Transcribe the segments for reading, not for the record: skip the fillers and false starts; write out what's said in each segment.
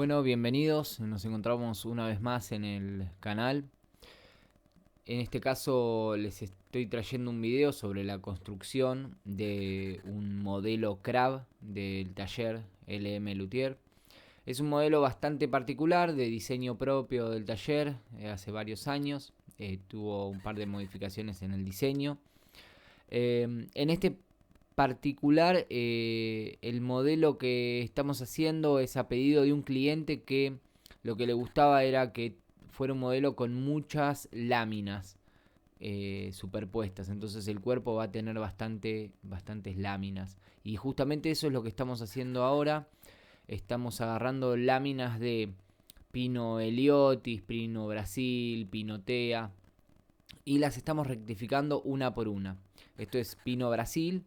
Bueno, bienvenidos. Nos encontramos una vez más en el canal. En este caso les estoy trayendo un video sobre la construcción de un modelo CRAB del taller LM Luthier. Es un modelo bastante particular de diseño propio del taller, hace varios años. Tuvo un par de modificaciones en el diseño. En este particular, el modelo que estamos haciendo es a pedido de un cliente que lo que le gustaba era que fuera un modelo con muchas láminas superpuestas. Entonces el cuerpo va a tener bastantes láminas. Y justamente eso es lo que estamos haciendo ahora. Estamos agarrando láminas de Pino Heliotis, Pino Brasil, Pinotea, y las estamos rectificando una por una. Esto es Pino Brasil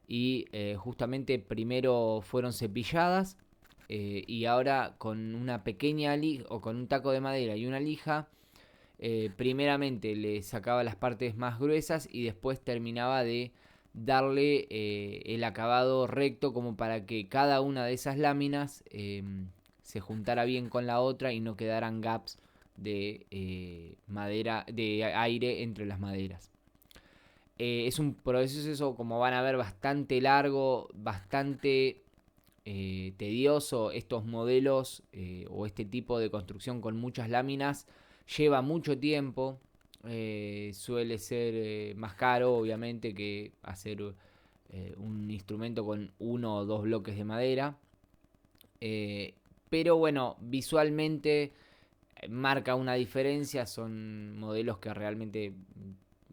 y justamente primero fueron cepilladas y ahora con una pequeña lija o con un taco de madera y una lija, primeramente le sacaba las partes más gruesas y después terminaba de darle el acabado recto como para que cada una de esas láminas se juntara bien con la otra y no quedaran gaps de madera, de aire entre las maderas. Es un proceso, como van a ver, bastante largo, bastante tedioso. Estos modelos o este tipo de construcción con muchas láminas lleva mucho tiempo. Suele ser más caro, obviamente, que hacer un instrumento con uno o dos bloques de madera. Pero bueno, visualmente marca una diferencia. Son modelos que realmente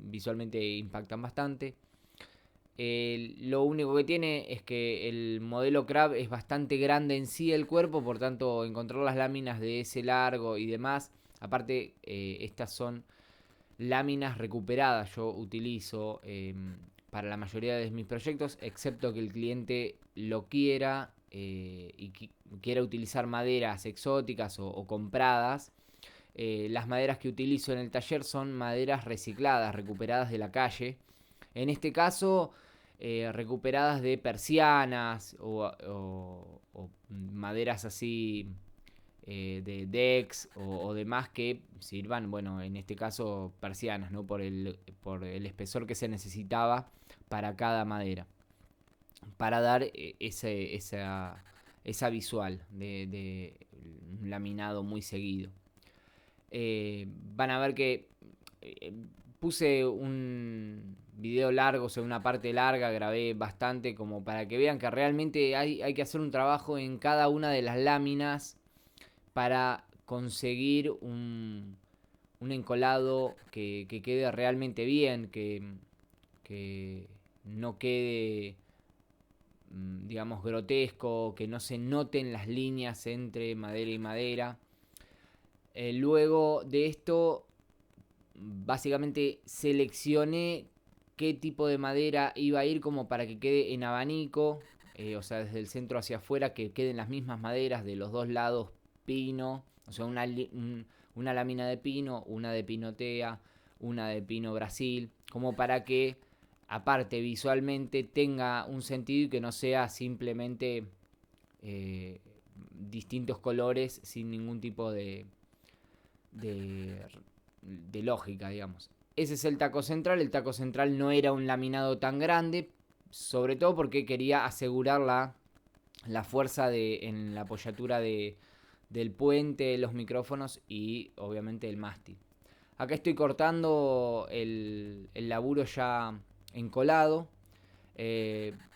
visualmente impactan bastante. Lo único que tiene es que el modelo Crab es bastante grande en sí el cuerpo, por tanto encontrar las láminas de ese largo y demás. Aparte, estas son láminas recuperadas. Yo utilizo para la mayoría de mis proyectos, excepto que el cliente lo quiera y quiera utilizar maderas exóticas o compradas. Las maderas que utilizo en el taller son maderas recicladas, recuperadas de la calle. En este caso, recuperadas de persianas o maderas así de decks o demás que sirvan, bueno, en este caso persianas, ¿no? Por el espesor que se necesitaba para cada madera. Para dar esa visual de un laminado muy seguido. Van a ver que eh, puse un video largo, o sea, una parte larga, grabé bastante como para que vean que realmente hay que hacer un trabajo en cada una de las láminas para conseguir un encolado que quede realmente bien, que no quede, digamos, grotesco, que no se noten las líneas entre madera y madera. Luego de esto, básicamente seleccioné qué tipo de madera iba a ir como para que quede en abanico, o sea, desde el centro hacia afuera, que queden las mismas maderas de los dos lados pino, o sea, una lámina de pino, una de pinotea, una de pino Brasil, como para que aparte visualmente tenga un sentido y que no sea simplemente eh, distintos colores sin ningún tipo de, de lógica, digamos. Ese es el taco central. El taco central no era un laminado tan grande, sobre todo porque quería asegurar la fuerza en la apoyatura del puente, los micrófonos y obviamente el mástil. Acá estoy cortando el laburo ya encolado.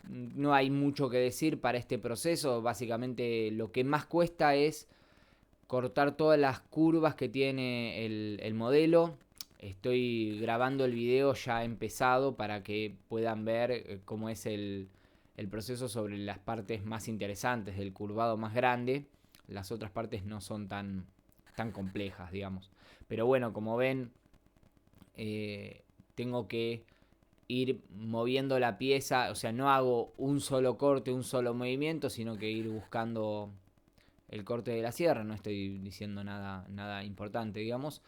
No hay mucho que decir para este proceso. Básicamente lo que más cuesta es cortar todas las curvas que tiene el modelo. Estoy grabando el video ya empezado para que puedan ver cómo es el proceso sobre las partes más interesantes del curvado más grande. Las otras partes no son tan complejas, digamos. Pero bueno, como ven, tengo que ir moviendo la pieza. O sea, no hago un solo corte, un solo movimiento, sino que ir buscando el corte de la sierra. No estoy diciendo nada importante, digamos.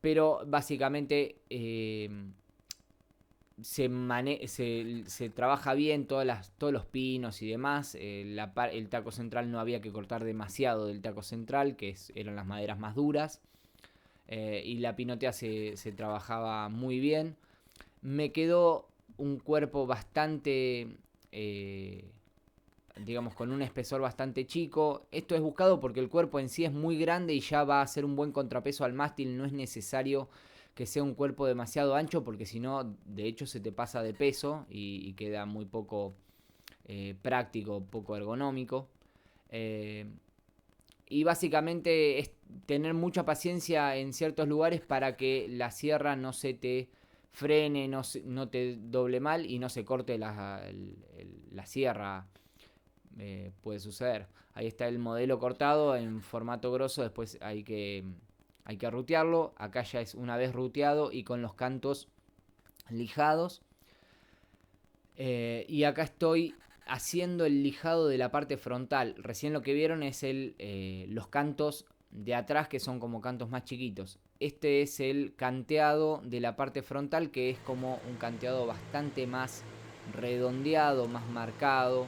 Pero básicamente se trabaja bien todos los pinos y demás. El taco central no había que cortar demasiado del taco central, eran las maderas más duras. Y la pinotea se trabajaba muy bien. Me quedó un cuerpo bastante, digamos, con un espesor bastante chico. Esto es buscado porque el cuerpo en sí es muy grande y ya va a ser un buen contrapeso al mástil. No es necesario que sea un cuerpo demasiado ancho, porque si no, de hecho, se te pasa de peso y queda muy poco práctico, poco ergonómico. Eh, y básicamente es tener mucha paciencia en ciertos lugares para que la sierra no se te frene, no te doble mal y no se corte la sierra. Puede suceder. Ahí está el modelo cortado en formato grosso, después hay que rutearlo. Acá ya es una vez ruteado y con los cantos lijados. Y acá estoy haciendo el lijado de la parte frontal. Recién lo que vieron es los cantos de atrás, que son como cantos más chiquitos. Este es el canteado de la parte frontal, que es como un canteado bastante más redondeado, más marcado.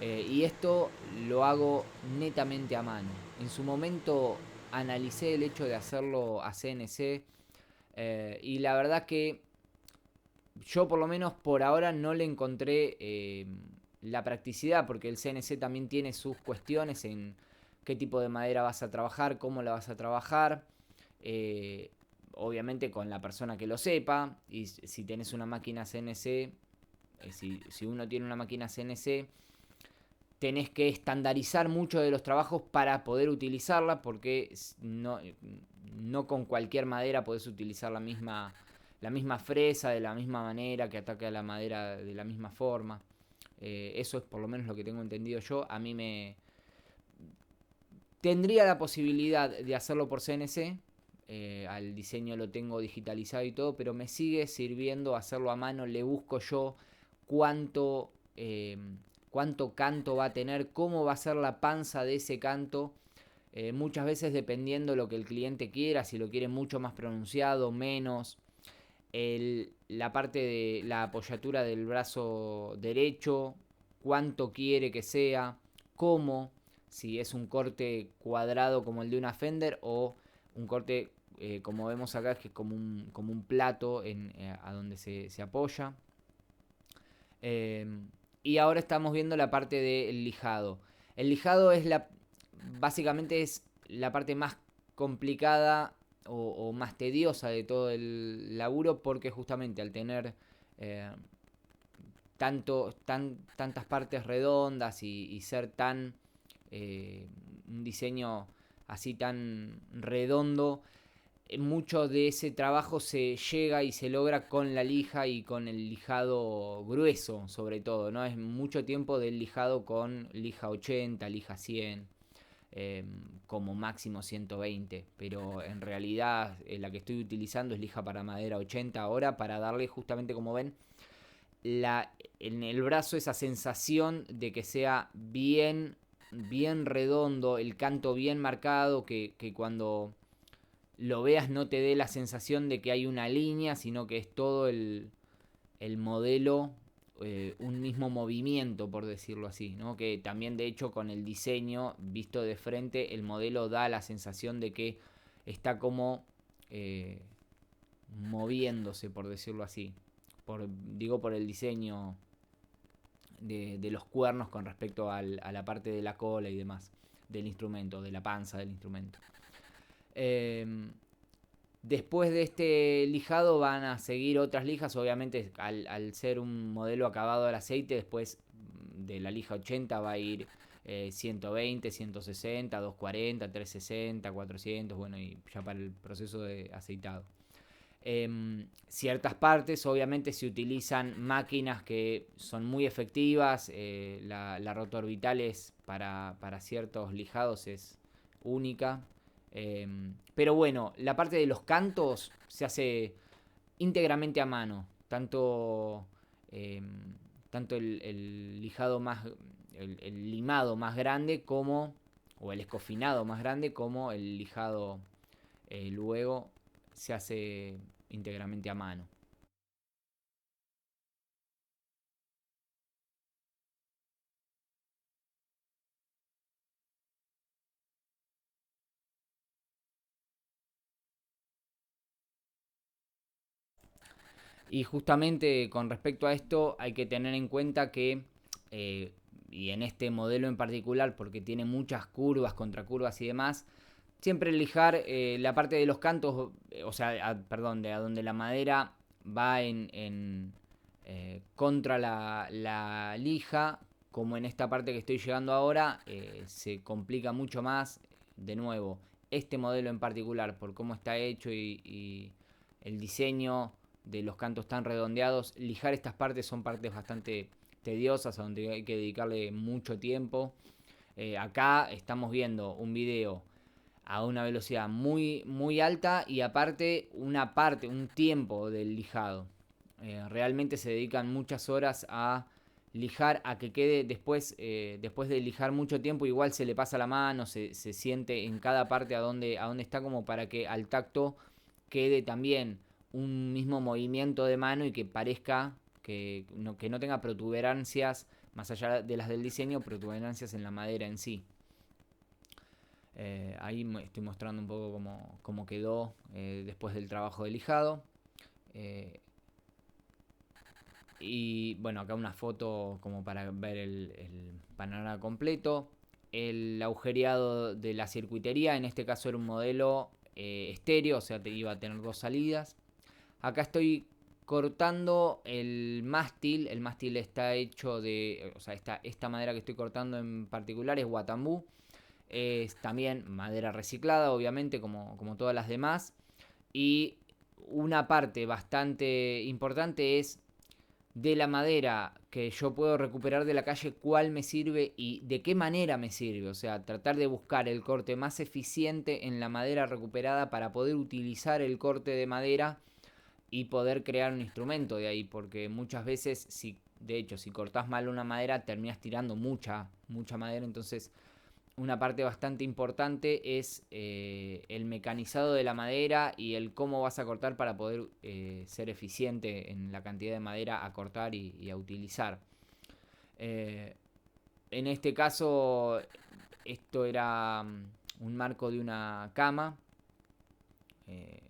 Y esto lo hago netamente a mano. En su momento analicé el hecho de hacerlo a CNC, y la verdad que yo por lo menos por ahora no le encontré la practicidad, porque el CNC también tiene sus cuestiones en qué tipo de madera vas a trabajar, cómo la vas a trabajar. eh, Obviamente con la persona que lo sepa, y si tenés una máquina CNC, si uno tiene una máquina CNC, tenés que estandarizar mucho de los trabajos para poder utilizarla, porque no con cualquier madera podés utilizar la misma fresa de la misma manera, que ataque a la madera de la misma forma. Eso es por lo menos lo que tengo entendido yo. A mí me... Tendría la posibilidad de hacerlo por CNC. Al diseño lo tengo digitalizado y todo, pero me sigue sirviendo hacerlo a mano. Le busco yo cuánto, cuánto canto va a tener, cómo va a ser la panza de ese canto. Muchas veces dependiendo lo que el cliente quiera, si lo quiere mucho más pronunciado, menos. La parte de la apoyatura del brazo derecho, cuánto quiere que sea, cómo, si es un corte cuadrado como el de una Fender o un corte como vemos acá, que es como un plato a donde se apoya. Eh, y ahora estamos viendo la parte del lijado. El lijado básicamente es la parte más complicada o más tediosa de todo el laburo, porque justamente al tener eh, tantas partes redondas y ser un diseño así tan redondo, mucho de ese trabajo se llega y se logra con la lija y con el lijado grueso, sobre todo, ¿no? Es mucho tiempo del lijado con lija 80, lija 100, como máximo 120, pero en realidad la que estoy utilizando es lija para madera 80 ahora, para darle justamente, como ven, en el brazo esa sensación de que sea bien redondo, el canto bien marcado, que cuando lo veas no te dé la sensación de que hay una línea, sino que es todo el modelo, un mismo movimiento, por decirlo así, ¿no? Que también de hecho con el diseño visto de frente, el modelo da la sensación de que está como eh, moviéndose, por decirlo así. Digo por el diseño de los cuernos con respecto a la parte de la cola y demás del instrumento, de la panza del instrumento. Eh, Después de este lijado van a seguir otras lijas, obviamente al ser un modelo acabado al aceite, después de la lija 80 va a ir 120, 160, 240, 360, 400, bueno, y ya para el proceso de aceitado. Ciertas partes obviamente se utilizan máquinas que son muy efectivas, la rotor Vitales para ciertos lijados es única. Pero bueno, la parte de los cantos se hace íntegramente a mano. Eh, tanto el lijado más. El limado más grande como. O el escofinado más grande como el lijado luego se hace íntegramente a mano. Y justamente con respecto a esto hay que tener en cuenta que, y en este modelo en particular, porque tiene muchas curvas, contracurvas y demás, siempre lijar la parte de los cantos, o sea, perdón, de a donde la madera va contra la lija, como en esta parte que estoy llegando ahora, se complica mucho más. De nuevo, este modelo en particular, por cómo está hecho y el diseño de los cantos tan redondeados, lijar estas partes son partes bastante tediosas, a donde hay que dedicarle mucho tiempo. Acá estamos viendo un video a una velocidad muy alta y aparte un tiempo del lijado. Realmente se dedican muchas horas a lijar, a que quede después de lijar mucho tiempo, igual se le pasa la mano, se siente en cada parte a dónde está, como para que al tacto quede también un mismo movimiento de mano y que parezca que no tenga protuberancias, más allá de las del diseño, protuberancias en la madera en sí. Ahí estoy mostrando un poco cómo quedó después del trabajo de lijado. Eh, y bueno, acá una foto como para ver el panorama completo. El agujereado de la circuitería, en este caso era un modelo estéreo, o sea, iba a tener dos salidas. Acá estoy cortando el mástil. El mástil está hecho de, o sea, esta madera que estoy cortando en particular es guatambú. Es también madera reciclada, obviamente, como todas las demás. Y una parte bastante importante es de la madera que yo puedo recuperar de la calle, cuál me sirve y de qué manera me sirve. O sea, tratar de buscar el corte más eficiente en la madera recuperada para poder utilizar el corte de madera y poder crear un instrumento de ahí. Porque muchas veces, de hecho, si cortás mal una madera, terminas tirando mucha madera. Entonces, una parte bastante importante es el mecanizado de la madera y el cómo vas a cortar para poder ser eficiente en la cantidad de madera a cortar y a utilizar. Eh, en este caso, esto era un marco de una cama, eh,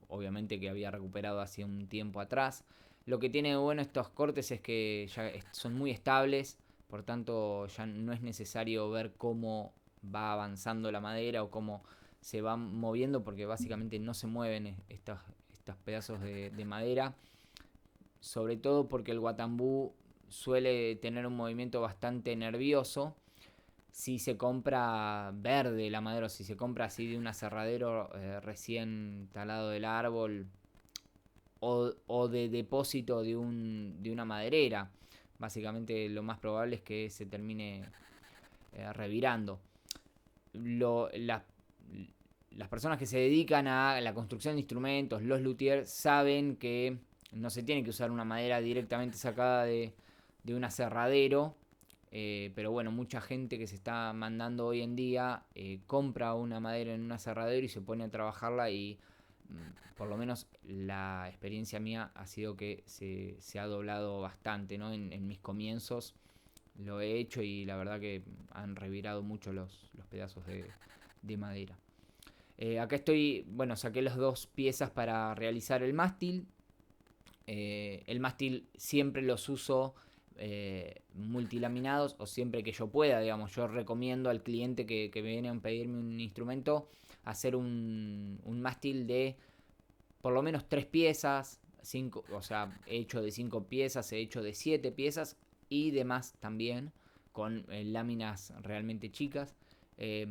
obviamente que había recuperado hace un tiempo atrás. Lo que tiene de bueno estos cortes es que ya son muy estables, por tanto ya no es necesario ver cómo va avanzando la madera o cómo se va moviendo, porque básicamente no se mueven estos pedazos de madera, sobre todo porque el guatambú suele tener un movimiento bastante nervioso. Si se compra verde la madera, o si se compra así de un aserradero recién talado del árbol, o de depósito de una maderera, básicamente lo más probable es que se termine revirando. Lo, la- las personas que se dedican a la construcción de instrumentos, los luthiers, saben que no se tiene que usar una madera directamente sacada de un aserradero. Pero bueno, mucha gente que se está mandando hoy en día compra una madera en un aserradero y se pone a trabajarla, y por lo menos la experiencia mía ha sido que se ha doblado bastante, ¿no? En mis comienzos lo he hecho y la verdad que han revirado mucho los pedazos de madera. Acá estoy, bueno, saqué las dos piezas para realizar el mástil. El mástil siempre los uso multilaminados, o siempre que yo pueda, digamos. Yo recomiendo al cliente que viene a pedirme un instrumento hacer un mástil de por lo menos 3 piezas, 5, o sea, he hecho de 5 piezas, he hecho de 7 piezas y demás también, con láminas realmente chicas. Eh,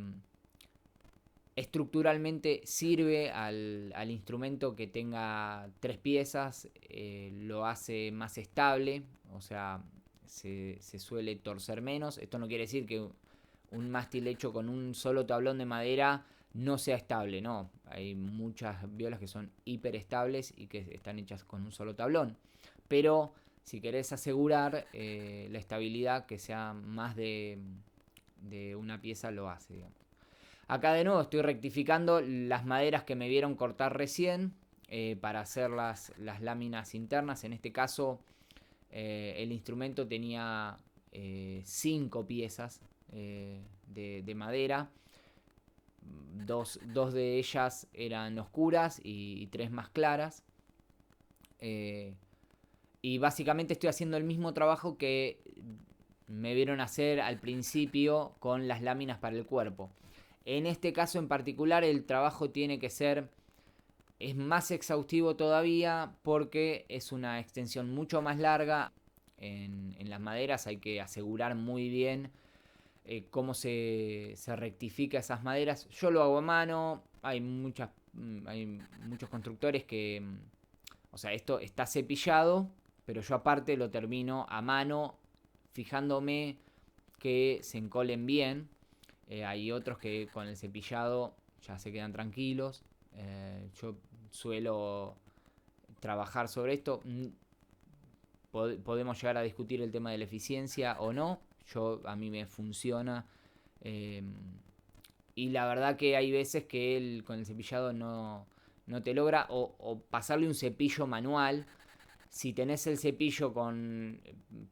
Estructuralmente sirve al instrumento que tenga 3 piezas, lo hace más estable, o sea, se suele torcer menos. Esto no quiere decir que un mástil hecho con un solo tablón de madera no sea estable, no. Hay muchas violas que son hiper estables y que están hechas con un solo tablón. Pero si querés asegurar la estabilidad, que sea más de una pieza, lo hace, digamos. Acá de nuevo estoy rectificando las maderas que me vieron cortar recién para hacer las láminas internas. En este caso el instrumento tenía 5 piezas de madera. Dos de ellas eran oscuras y 3 más claras. Y básicamente estoy haciendo el mismo trabajo que me vieron hacer al principio con las láminas para el cuerpo. En este caso en particular el trabajo tiene que ser, es más exhaustivo todavía porque es una extensión mucho más larga. En las maderas hay que asegurar muy bien cómo se rectifica esas maderas. Yo lo hago a mano, hay muchos constructores que, o sea, esto está cepillado, pero yo aparte lo termino a mano, fijándome que se encolen bien. Hay otros que con el cepillado ya se quedan tranquilos. Yo suelo trabajar sobre esto. Podemos llegar a discutir el tema de la eficiencia o no. A mí me funciona. Eh, y la verdad que hay veces que él con el cepillado no te logra. O pasarle un cepillo manual. Si tenés el cepillo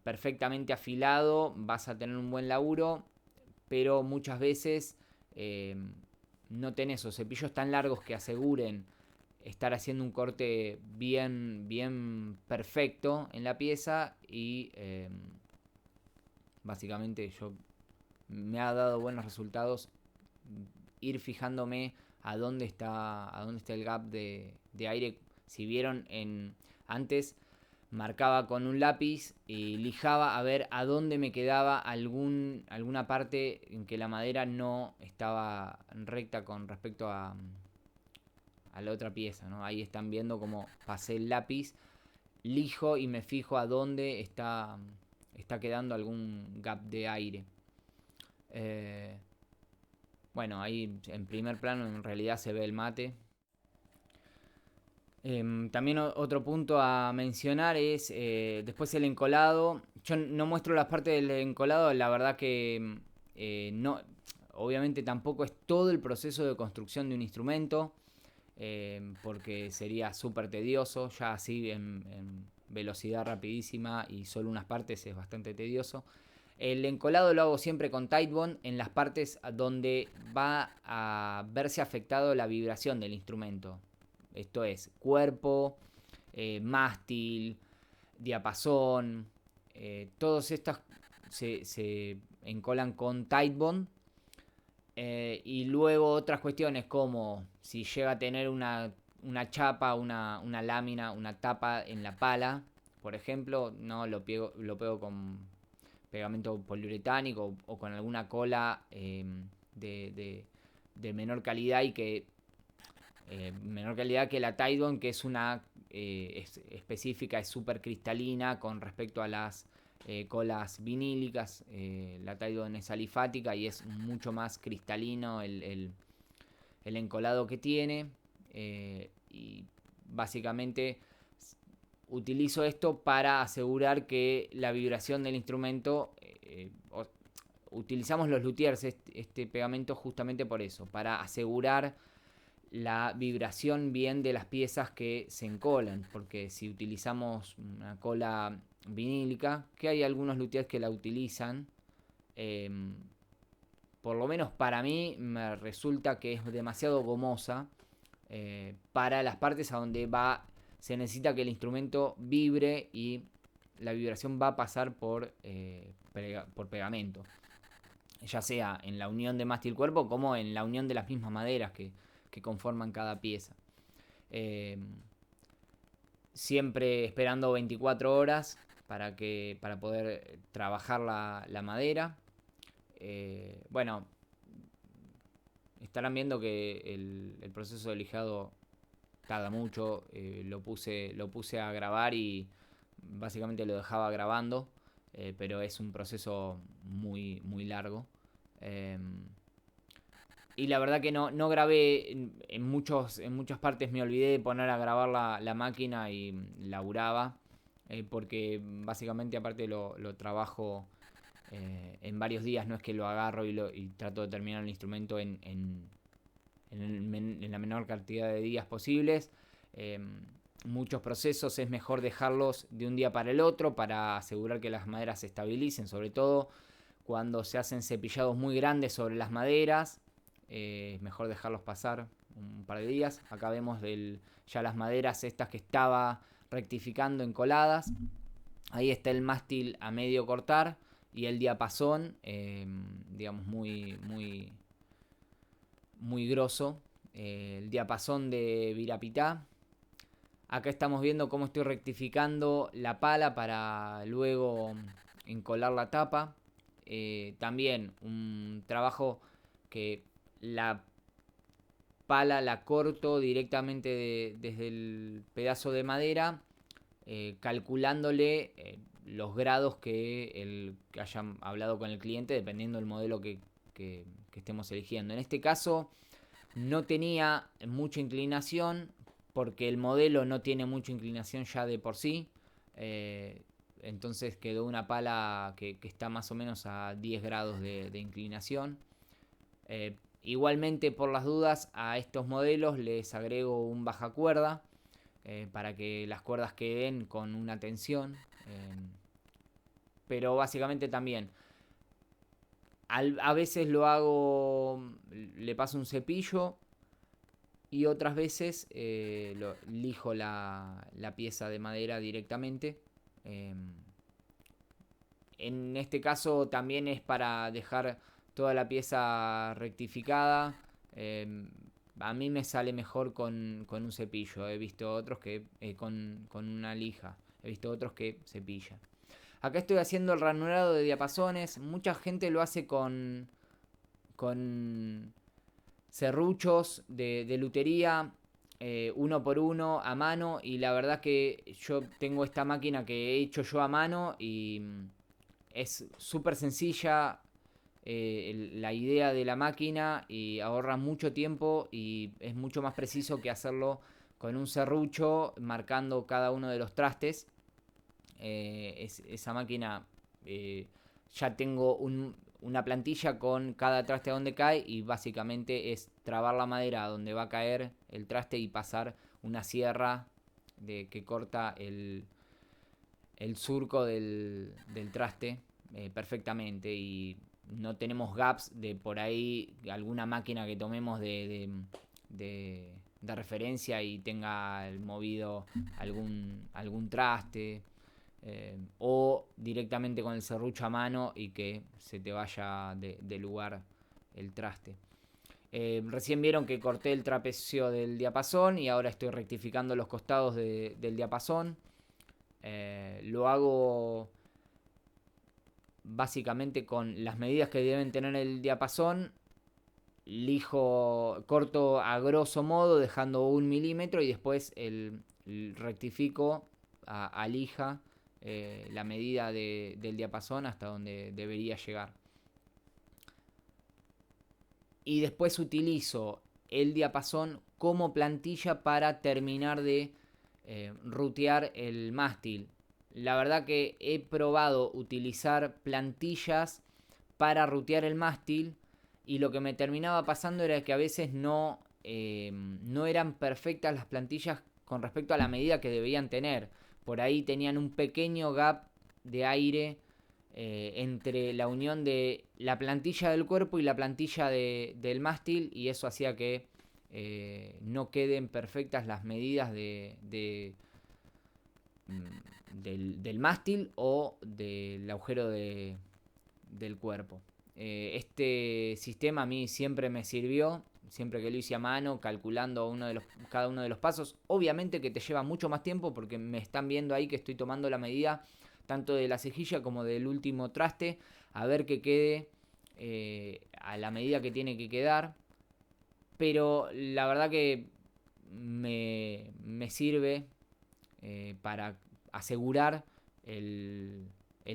perfectamente afilado, vas a tener un buen laburo. Pero muchas veces eh, no tenés esos cepillos tan largos que aseguren estar haciendo un corte bien perfecto en la pieza. Y básicamente me ha dado buenos resultados ir fijándome a dónde está el gap de aire. Si vieron antes, marcaba con un lápiz y lijaba a ver a dónde me quedaba alguna parte en que la madera no estaba recta con respecto a la otra pieza, ¿no? Ahí están viendo cómo pasé el lápiz, lijo y me fijo a dónde está quedando algún gap de aire. Eh, bueno, ahí en primer plano en realidad se ve el mate. También otro punto a mencionar es después el encolado. Yo no muestro las partes del encolado, la verdad que no, obviamente tampoco es todo el proceso de construcción de un instrumento, porque sería súper tedioso, ya así en velocidad rapidísima y solo unas partes es bastante tedioso. El encolado lo hago siempre con Titebond en las partes donde va a verse afectado la vibración del instrumento. Esto es cuerpo, mástil, diapasón. Todos estos se encolan con Titebond. Y luego otras cuestiones como si llega a tener una chapa, una lámina, una tapa en la pala, por ejemplo, no lo pego con pegamento poliuretánico o con alguna cola de, de, de menor calidad y que menor calidad que la Titebond, que es una específica, es súper cristalina con respecto a las colas vinílicas. La Titebond es alifática y es mucho más cristalino el encolado que tiene. Y básicamente utilizo esto para asegurar que la vibración del instrumento utilizamos los luthiers este pegamento justamente por eso, para asegurar la vibración bien de las piezas que se encolan, porque si utilizamos una cola vinílica, que hay algunos luthiers que la utilizan, eh, por lo menos para mí me resulta que es demasiado gomosa para las partes a donde se necesita que el instrumento vibre y la vibración va a pasar por pegamento, ya sea en la unión de mástil cuerpo como en la unión de las mismas maderas que conforman cada pieza. Siempre esperando 24 horas para poder trabajar la madera. Bueno, estarán viendo que el proceso de lijado tarda mucho. Lo puse a grabar y básicamente lo dejaba grabando, pero es un proceso muy largo. Y la verdad que no grabé en muchas partes, me olvidé de poner a grabar la máquina y laburaba, porque básicamente aparte lo trabajo en varios días, no es que lo agarro y trato de terminar el instrumento en la menor cantidad de días posibles. Muchos procesos es mejor dejarlos de un día para el otro para asegurar que las maderas se estabilicen, sobre todo cuando se hacen cepillados muy grandes sobre las maderas. Es mejor dejarlos pasar un par de días. Acá vemos ya las maderas estas que estaba rectificando encoladas. Ahí está el mástil a medio cortar y el diapasón, digamos, muy grosso. El diapasón de Virapitá. Acá estamos viendo cómo estoy rectificando la pala para luego encolar la tapa. También un trabajo que la pala la corto directamente desde el pedazo de madera, calculándole los grados que hayan hablado con el cliente, dependiendo del modelo que estemos eligiendo. En este caso no tenía mucha inclinación, porque el modelo no tiene mucha inclinación ya de por sí. Entonces quedó una pala que está más o menos a 10 grados de inclinación. Igualmente, por las dudas, a estos modelos les agrego un baja cuerda, para que las cuerdas queden con una tensión. Pero básicamente también, a veces lo hago, le paso un cepillo, y otras veces lijo la pieza de madera directamente. Eh, en este caso también es para dejar toda la pieza rectificada. Eh, a mí me sale mejor con un cepillo. He visto otros que con una lija. He visto otros que cepillan. Acá estoy haciendo el ranurado de diapasones. Mucha gente lo hace con serruchos de lutería, uno por uno a mano, y la verdad que yo tengo esta máquina que he hecho yo a mano y es súper sencilla, la idea de la máquina, y ahorra mucho tiempo y es mucho más preciso que hacerlo con un serrucho marcando cada uno de los trastes. Esa máquina, ya tengo una plantilla con cada traste a donde cae, y básicamente es trabar la madera a donde va a caer el traste y pasar una sierra que corta el surco del traste perfectamente, y no tenemos gaps de por ahí alguna máquina que tomemos de referencia y tenga movido algún traste, o directamente con el serrucho a mano y que se te vaya de lugar el traste. Recién vieron que corté el trapecio del diapasón y ahora estoy rectificando los costados del diapasón. Lo hago básicamente con las medidas que deben tener el diapasón. Corto a grosso modo, dejando 1 milímetro, y después rectifico a lija la medida del diapasón hasta donde debería llegar. Y después utilizo el diapasón como plantilla para terminar de rutear el mástil. La verdad que he probado utilizar plantillas para rutear el mástil, y lo que me terminaba pasando era que a veces no eran perfectas las plantillas con respecto a la medida que debían tener. Por ahí tenían un pequeño gap de aire entre la unión de la plantilla del cuerpo y la plantilla del mástil, y eso hacía que no queden perfectas las medidas del mástil o del agujero del cuerpo. Este sistema a mí siempre me sirvió, siempre que lo hice a mano, calculando cada uno de los pasos. Obviamente que te lleva mucho más tiempo, porque me están viendo ahí que estoy tomando la medida tanto de la cejilla como del último traste, a ver que quede a la medida que tiene que quedar. Pero la verdad que me sirve para asegurar el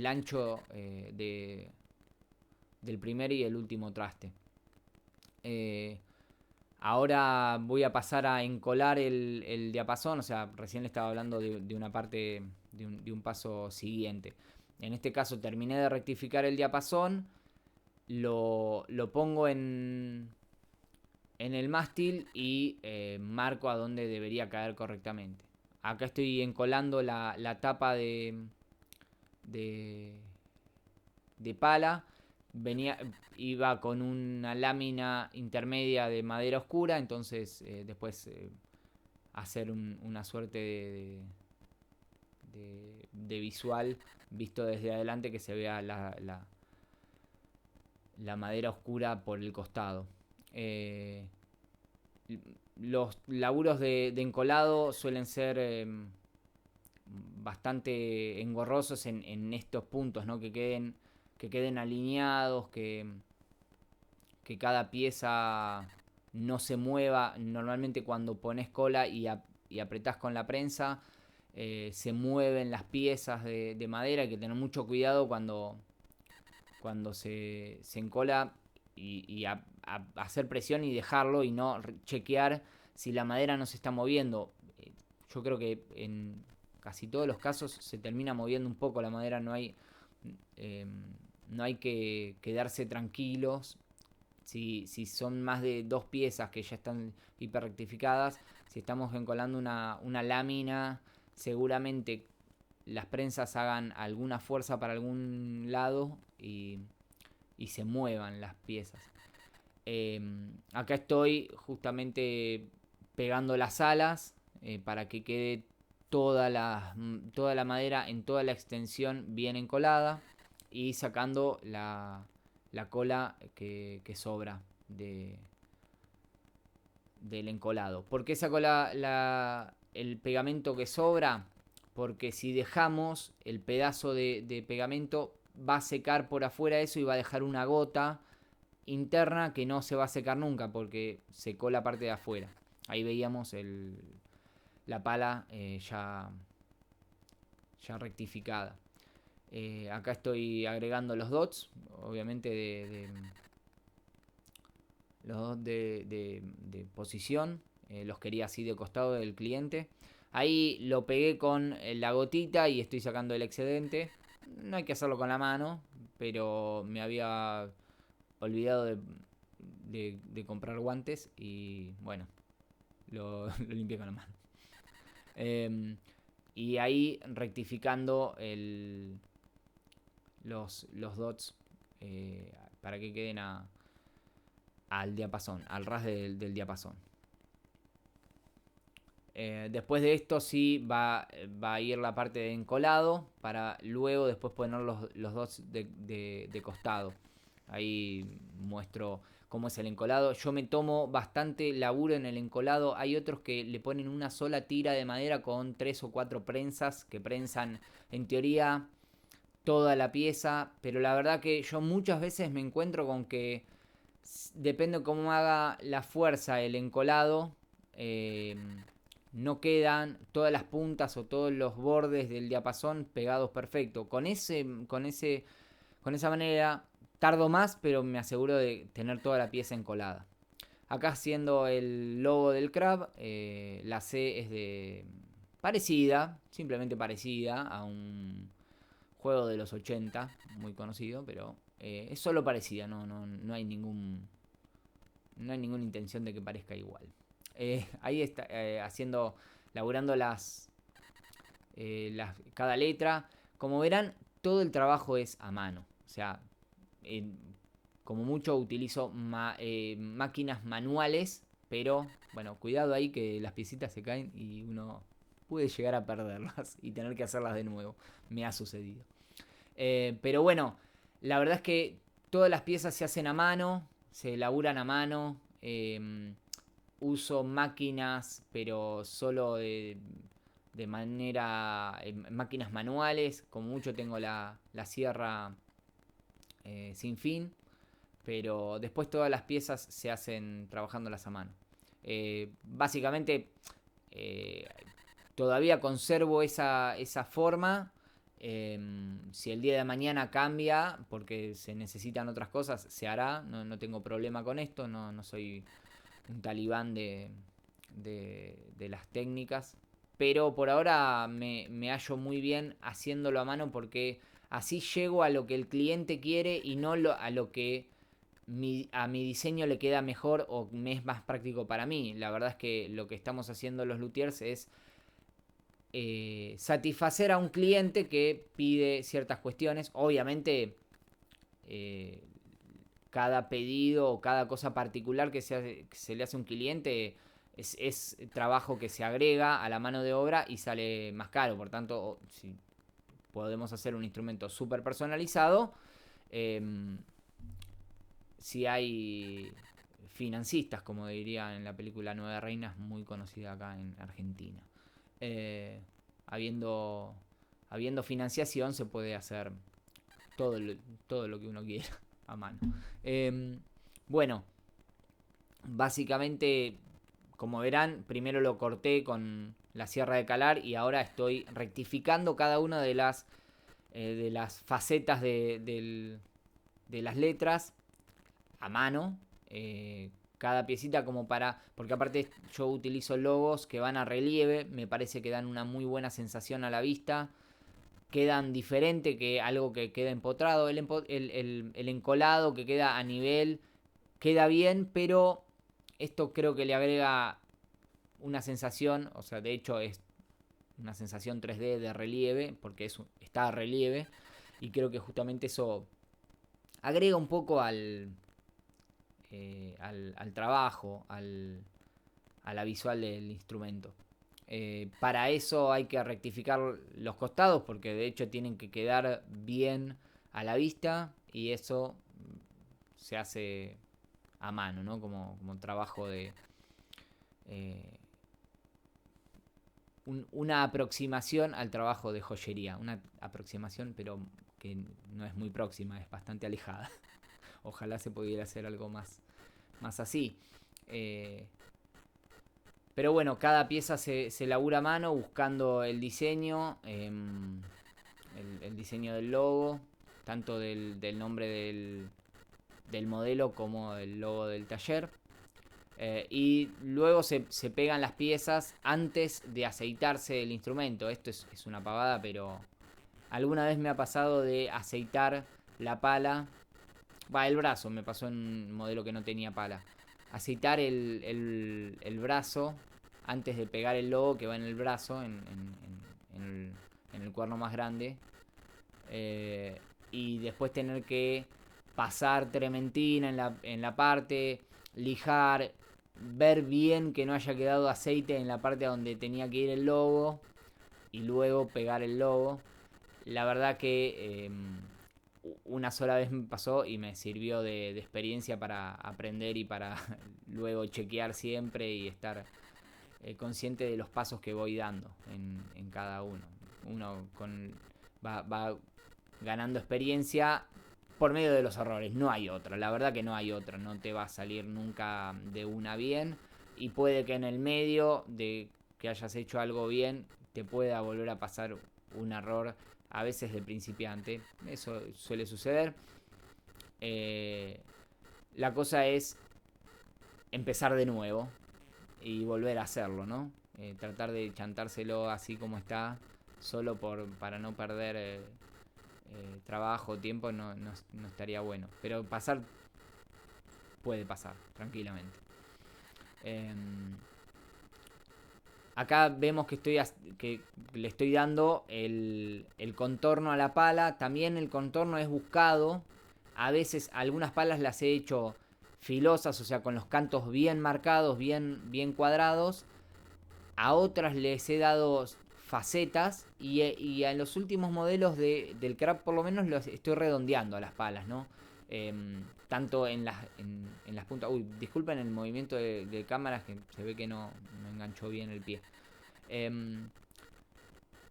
ancho del primer y el último traste. Ahora voy a pasar a encolar el diapasón. O sea, recién le estaba hablando de una parte, de un paso siguiente. En este caso terminé de rectificar el diapasón, lo pongo en el mástil y marco a dónde debería caer correctamente. Acá estoy encolando la tapa de, de pala. Iba con una lámina intermedia de madera oscura, entonces después hacer una suerte de visual visto desde adelante, que se vea la madera oscura por el costado. Los laburos de encolado suelen ser bastante engorrosos en estos puntos, ¿no? Que queden alineados, que cada pieza no se mueva. Normalmente cuando pones cola y apretás con la prensa, se mueven las piezas de madera. Hay que tener mucho cuidado cuando se encola y hacer presión y dejarlo y no chequear si la madera no se está moviendo. Yo creo que en casi todos los casos se termina moviendo un poco la madera. No hay que quedarse tranquilos. Si son más de 2 piezas que ya están hiperrectificadas, si estamos encolando una lámina, seguramente las prensas hagan alguna fuerza para algún lado y se muevan las piezas. Acá estoy justamente pegando las alas para que quede toda la madera en toda la extensión bien encolada, y sacando la cola que sobra del encolado. ¿Por qué saco el pegamento que sobra? Porque si dejamos el pedazo de pegamento, va a secar por afuera eso y va a dejar una gota interna que no se va a secar nunca porque secó la parte de afuera. Ahí veíamos la pala ya rectificada. Acá estoy agregando los dots, obviamente los dots de posición. Los quería así de costado del cliente. Ahí lo pegué con la gotita y estoy sacando el excedente. No hay que hacerlo con la mano, pero me había olvidado de comprar guantes y bueno, lo limpié con la mano. Y ahí rectificando los dots para que queden al diapasón, al ras del diapasón. Después de esto sí va a ir la parte de encolado para luego después poner los dots de costado. Ahí muestro cómo es el encolado. Yo me tomo bastante laburo en el encolado. Hay otros que le ponen una sola tira de madera con 3 o 4 prensas que prensan en teoría toda la pieza, pero la verdad que yo muchas veces me encuentro con que depende cómo haga la fuerza el encolado, no quedan todas las puntas o todos los bordes del diapasón pegados perfecto. Con esa manera tardo más, pero me aseguro de tener toda la pieza encolada. Acá haciendo el logo del Crab, la C es parecida, simplemente parecida a un juego de los 80, muy conocido, pero es solo parecida, no hay ninguna intención de que parezca igual. Ahí está laburando cada letra. Como verán, todo el trabajo es a mano. O sea, como mucho utilizo máquinas manuales, pero bueno, cuidado ahí que las piecitas se caen y uno puede llegar a perderlas y tener que hacerlas de nuevo. Me ha sucedido. Pero bueno, la verdad es que todas las piezas se hacen a mano, se laburan a mano. Uso máquinas, pero solo de manera máquinas manuales. Como mucho tengo la sierra sin fin, pero después todas las piezas se hacen trabajándolas a mano. Básicamente todavía conservo esa forma. Si el día de mañana cambia porque se necesitan otras cosas, se hará. No tengo problema con esto. No soy un talibán de las técnicas, pero por ahora me hallo muy bien haciéndolo a mano, porque así llego a lo que el cliente quiere y no a lo que a mi diseño le queda mejor o me es más práctico para mí. La verdad es que lo que estamos haciendo los luthiers es satisfacer a un cliente que pide ciertas cuestiones. Obviamente cada pedido o cada cosa particular que se le hace a un cliente es trabajo que se agrega a la mano de obra y sale más caro. Por tanto, si podemos hacer un instrumento súper personalizado, eh, si hay financistas, como diría en la película Nueve Reinas, muy conocida acá en Argentina. Eh, habiendo, habiendo financiación se puede hacer todo todo lo que uno quiera a mano. Bueno, básicamente, como verán, primero lo corté con la sierra de calar y ahora estoy rectificando cada una de las facetas de las letras a mano. Cada piecita como para... Porque aparte yo utilizo logos que van a relieve, me parece que dan una muy buena sensación a la vista. Quedan diferente que algo que queda empotrado. El encolado que queda a nivel queda bien, pero esto creo que le agrega una sensación, o sea, de hecho es una sensación 3D de relieve, porque está a relieve, y creo que justamente eso agrega un poco al trabajo, a la visual del instrumento. Para eso hay que rectificar los costados, porque de hecho tienen que quedar bien a la vista, y eso se hace a mano, ¿no? Como trabajo de... Eh, una aproximación al trabajo de joyería. Una aproximación, pero que no es muy próxima, es bastante alejada. Ojalá se pudiera hacer algo más así. Pero bueno, cada pieza se labura a mano buscando el diseño, el diseño del logo, tanto del nombre del modelo como el logo del taller. Y luego se pegan las piezas antes de aceitarse el instrumento. Esto es una pavada, pero alguna vez me ha pasado de aceitar la pala. El brazo me pasó en un modelo que no tenía pala. Aceitar el brazo antes de pegar el logo que va en el brazo, en el cuerno más grande. Y después tener que pasar trementina en la parte, lijar, ver bien que no haya quedado aceite en la parte donde tenía que ir el logo y luego pegar el logo. La verdad que una sola vez me pasó y me sirvió de experiencia para aprender y para luego chequear siempre y estar consciente de los pasos que voy dando en cada uno. Uno va ganando experiencia por medio de los errores. No hay otra, la verdad que no hay otra. No te va a salir nunca de una bien. Y puede que en el medio de que hayas hecho algo bien te pueda volver a pasar un error, a veces de principiante. Eso suele suceder. La cosa es empezar de nuevo y volver a hacerlo, ¿no? Tratar de chantárselo así como está, solo para no perder trabajo o tiempo, no estaría bueno. Pero pasar puede pasar, tranquilamente. Acá vemos que le estoy dando el contorno a la pala. También el contorno es buscado. A veces algunas palas las he hecho filosas, o sea, con los cantos bien marcados, bien cuadrados. A otras les he dado facetas y en los últimos modelos del Crab por lo menos los estoy redondeando a las palas, ¿no? Tanto en las puntas. Uy, disculpen el movimiento de cámaras que se ve que no enganchó bien el pie.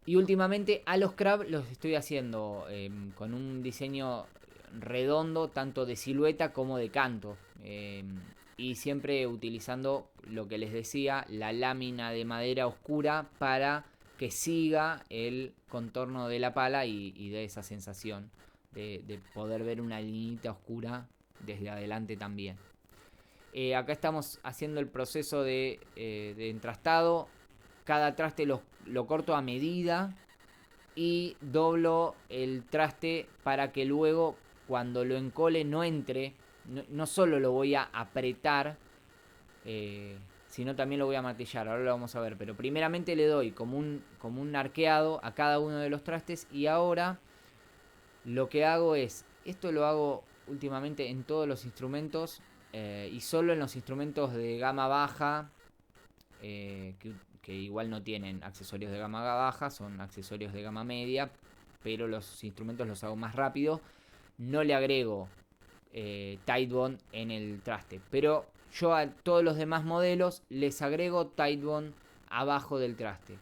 Y últimamente a los Crab los estoy haciendo con un diseño redondo, tanto de silueta como de canto. Y siempre utilizando lo que les decía, la lámina de madera oscura para que siga el contorno de la pala y dé esa sensación de poder ver una linita oscura desde adelante también. Acá estamos haciendo el proceso de entrastado. Cada traste lo corto a medida y doblo el traste para que luego cuando lo encole no entre. No solo lo voy a apretar, sino también lo voy a martillar. Ahora lo vamos a ver. Pero primeramente le doy como un arqueado a cada uno de los trastes. Y ahora lo que hago es, esto lo hago últimamente en todos los instrumentos y solo en los instrumentos de gama baja que igual no tienen accesorios de gama baja, son accesorios de gama media, pero los instrumentos los hago más rápido. No le agrego Titebond en el traste, pero yo a todos los demás modelos les agrego Titebond abajo del traste.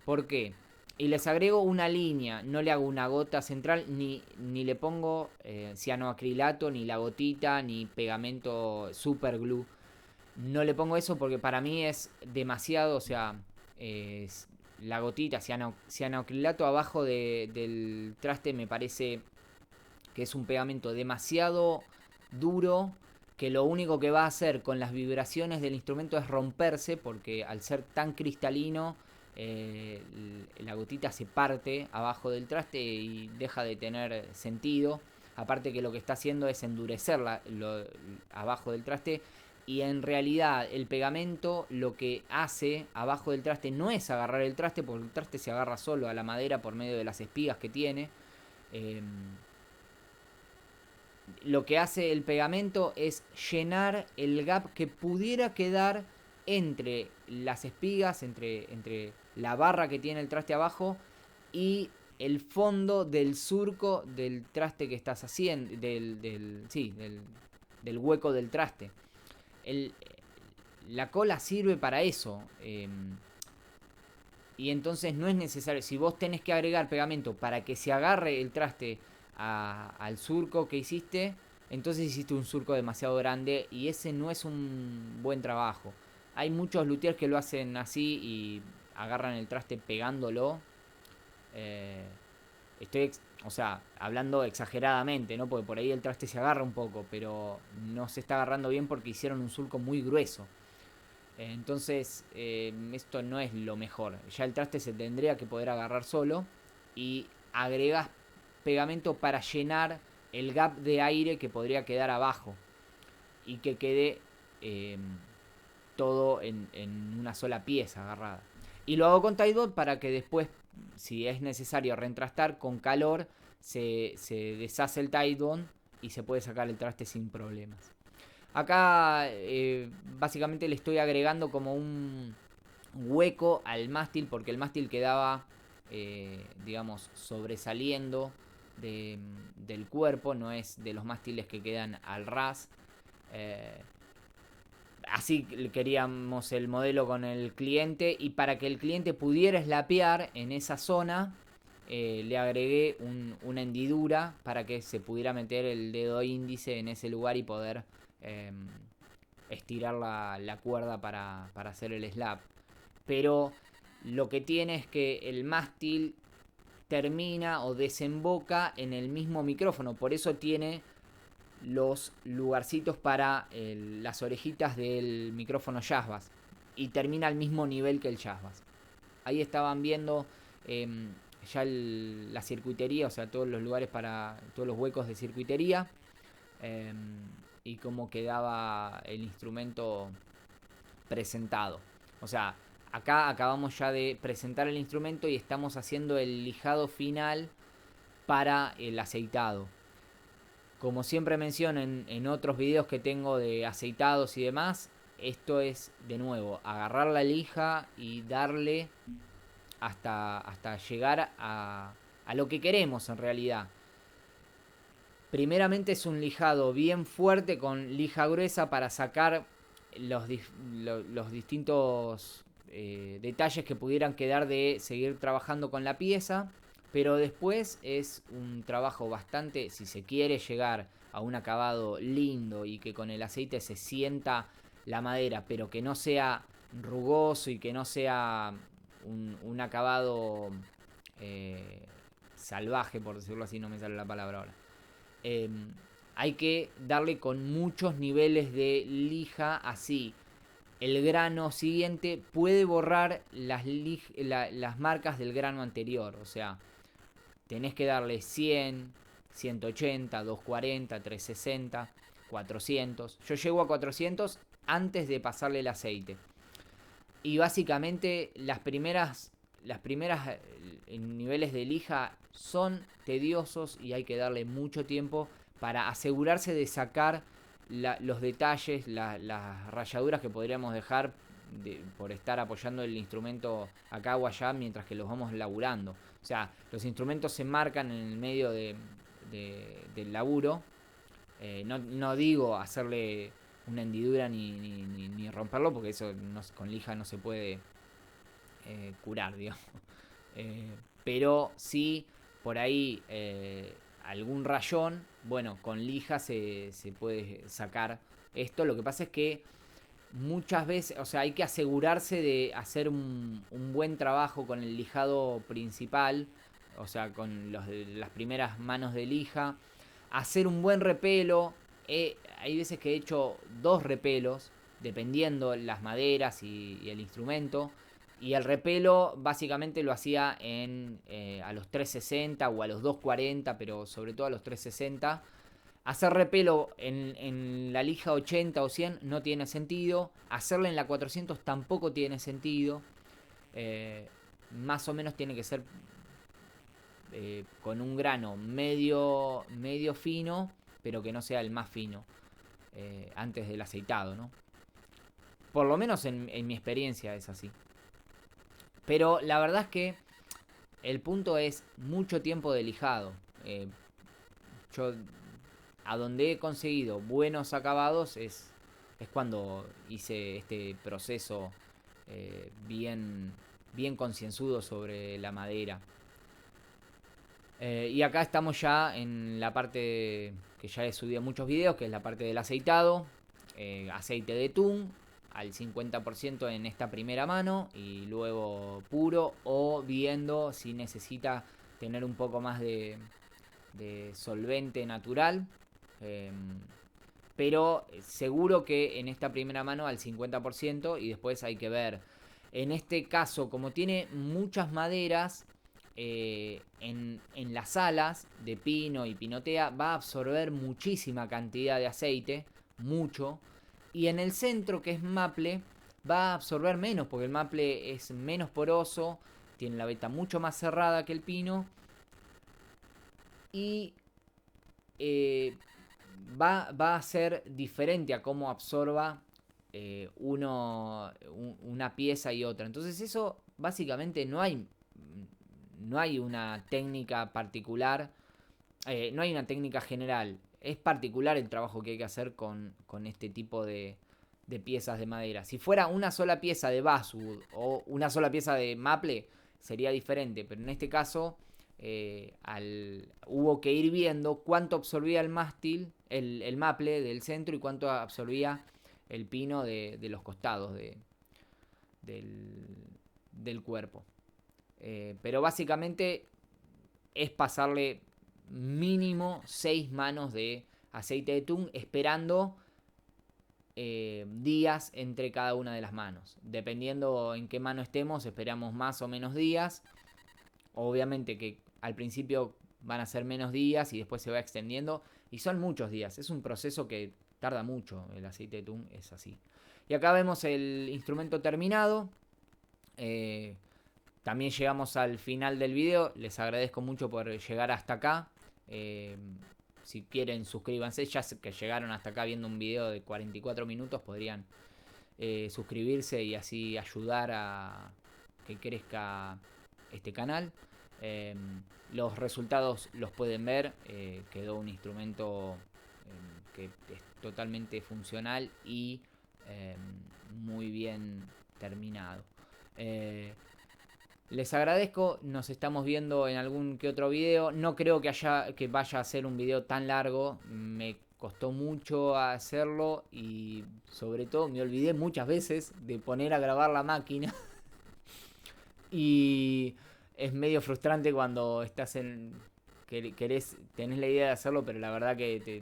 ¿Por qué? Y les agrego una línea, no le hago una gota central, ni le pongo cianoacrilato, ni la gotita, ni pegamento super glue. No le pongo eso porque para mí es demasiado, o sea, la gotita, cianoacrilato abajo del traste me parece que es un pegamento demasiado duro, que lo único que va a hacer con las vibraciones del instrumento es romperse, porque al ser tan cristalino, la gotita se parte abajo del traste y deja de tener sentido. Aparte que lo que está haciendo es endurecer abajo del traste, y en realidad el pegamento lo que hace abajo del traste no es agarrar el traste, porque el traste se agarra solo a la madera por medio de las espigas que tiene. Lo que hace el pegamento es llenar el gap que pudiera quedar entre las espigas, entre la barra que tiene el traste abajo y el fondo del surco del traste que estás haciendo, del hueco del traste. La cola sirve para eso. Y entonces no es necesario. Si vos tenés que agregar pegamento para que se agarre el traste al surco que hiciste, entonces hiciste un surco demasiado grande y ese no es un buen trabajo. Hay muchos luthiers que lo hacen así y agarran el traste pegándolo. O sea, hablando exageradamente, ¿no? Porque por ahí el traste se agarra un poco, pero no se está agarrando bien porque hicieron un surco muy grueso. Entonces, esto no es lo mejor. Ya el traste se tendría que poder agarrar solo y agregas pegamento para llenar el gap de aire que podría quedar abajo y que quede todo en una sola pieza agarrada. Y lo hago con Titebond para que después, si es necesario reentrastar con calor, se deshace el Titebond y se puede sacar el traste sin problemas. Acá básicamente le estoy agregando como un hueco al mástil, porque el mástil quedaba, digamos, sobresaliendo del cuerpo, no es de los mástiles que quedan al ras. Así queríamos el modelo con el cliente, y para que el cliente pudiera slapear en esa zona, le agregué una hendidura para que se pudiera meter el dedo índice en ese lugar y poder estirar la cuerda para hacer el slap. Pero lo que tiene es que el mástil termina o desemboca en el mismo micrófono, por eso tiene los lugarcitos para las orejitas del micrófono Jazz Bass y termina al mismo nivel que el Jazz Bass. Ahí estaban viendo ya la circuitería, o sea, todos los lugares para todos los huecos de circuitería, y cómo quedaba el instrumento presentado. O sea, acá acabamos ya de presentar el instrumento y estamos haciendo el lijado final para el aceitado. Como siempre menciono en otros videos que tengo de aceitados y demás, esto es, de nuevo, agarrar la lija y darle hasta llegar a lo que queremos en realidad. Primeramente es un lijado bien fuerte con lija gruesa para sacar los distintos detalles que pudieran quedar de seguir trabajando con la pieza. Pero después es un trabajo bastante, si se quiere llegar a un acabado lindo y que con el aceite se sienta la madera, pero que no sea rugoso y que no sea un acabado salvaje, por decirlo así, no me sale la palabra ahora. Hay que darle con muchos niveles de lija, así el grano siguiente puede borrar las marcas del grano anterior. O sea, tenés que darle 100, 180, 240, 360, 400. Yo llego a 400 antes de pasarle el aceite. Y básicamente las primeras niveles de lija son tediosos y hay que darle mucho tiempo para asegurarse de sacar los detalles, las rayaduras que podríamos dejar por estar apoyando el instrumento acá o allá mientras que los vamos laburando. O sea, los instrumentos se marcan en el medio del laburo. No digo hacerle una hendidura ni romperlo, porque eso con lija no se puede curar, digamos. Pero sí, por ahí algún rayón, bueno, con lija se puede sacar esto. Lo que pasa es que muchas veces, o sea, hay que asegurarse de hacer un buen trabajo con el lijado principal, o sea, con las primeras manos de lija, hacer un buen repelo. Hay veces que he hecho 2 repelos, dependiendo las maderas y el instrumento. Y el repelo básicamente lo hacía a los 360 o a los 240, pero sobre todo a los 360. Hacer repelo en la lija 80 o 100 no tiene sentido. Hacerlo en la 400 tampoco tiene sentido. Más o menos tiene que ser con un grano medio fino, pero que no sea el más fino antes del aceitado, ¿no? Por lo menos en mi experiencia es así. Pero la verdad es que el punto es mucho tiempo de lijado. Yo a donde he conseguido buenos acabados es cuando hice este proceso bien concienzudo sobre la madera. Y acá estamos ya en la parte que ya he subido muchos videos, que es la parte del aceitado. Aceite de tun al 50% en esta primera mano y luego puro, o viendo si necesita tener un poco más de solvente natural. Pero seguro que en esta primera mano al 50%, y después hay que ver. En este caso, como tiene muchas maderas, en las alas de pino y pinotea va a absorber muchísima cantidad de aceite, mucho. Y en el centro, que es maple, va a absorber menos, porque el maple es menos poroso, tiene la veta mucho más cerrada que el pino. Y va a ser diferente a cómo absorba una pieza y otra. Entonces eso básicamente no hay una técnica particular, no hay una técnica general. Es particular el trabajo que hay que hacer con este tipo de piezas de madera. Si fuera una sola pieza de basswood o una sola pieza de maple, sería diferente. Pero en este caso hubo que ir viendo cuánto absorbía el mástil, el maple del centro, y cuánto absorbía el pino de los costados del cuerpo. Pero básicamente es pasarle mínimo 6 manos de aceite de tun, esperando días entre cada una de las manos. Dependiendo en qué mano estemos, esperamos más o menos días. Obviamente que al principio van a ser menos días y después se va extendiendo. Y son muchos días. Es un proceso que tarda mucho. El aceite de tun es así. Y acá vemos el instrumento terminado. También llegamos al final del video. Les agradezco mucho por llegar hasta acá. Si quieren, suscríbanse. Ya que llegaron hasta acá viendo un video de 44 minutos, podrían suscribirse y así ayudar a que crezca este canal. Los resultados los pueden ver. Quedó un instrumento que es totalmente funcional y muy bien terminado. Les agradezco, nos estamos viendo en algún que otro video. No creo que vaya a ser un video tan largo. Me costó mucho hacerlo y sobre todo me olvidé muchas veces de poner a grabar la máquina. Y es medio frustrante cuando estás tenés la idea de hacerlo, pero la verdad que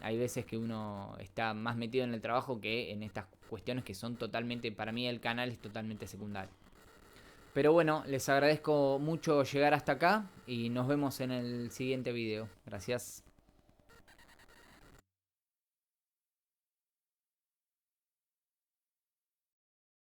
hay veces que uno está más metido en el trabajo que en estas cuestiones que son totalmente, para mí el canal es totalmente secundario. Pero bueno, les agradezco mucho llegar hasta acá y nos vemos en el siguiente video. Gracias.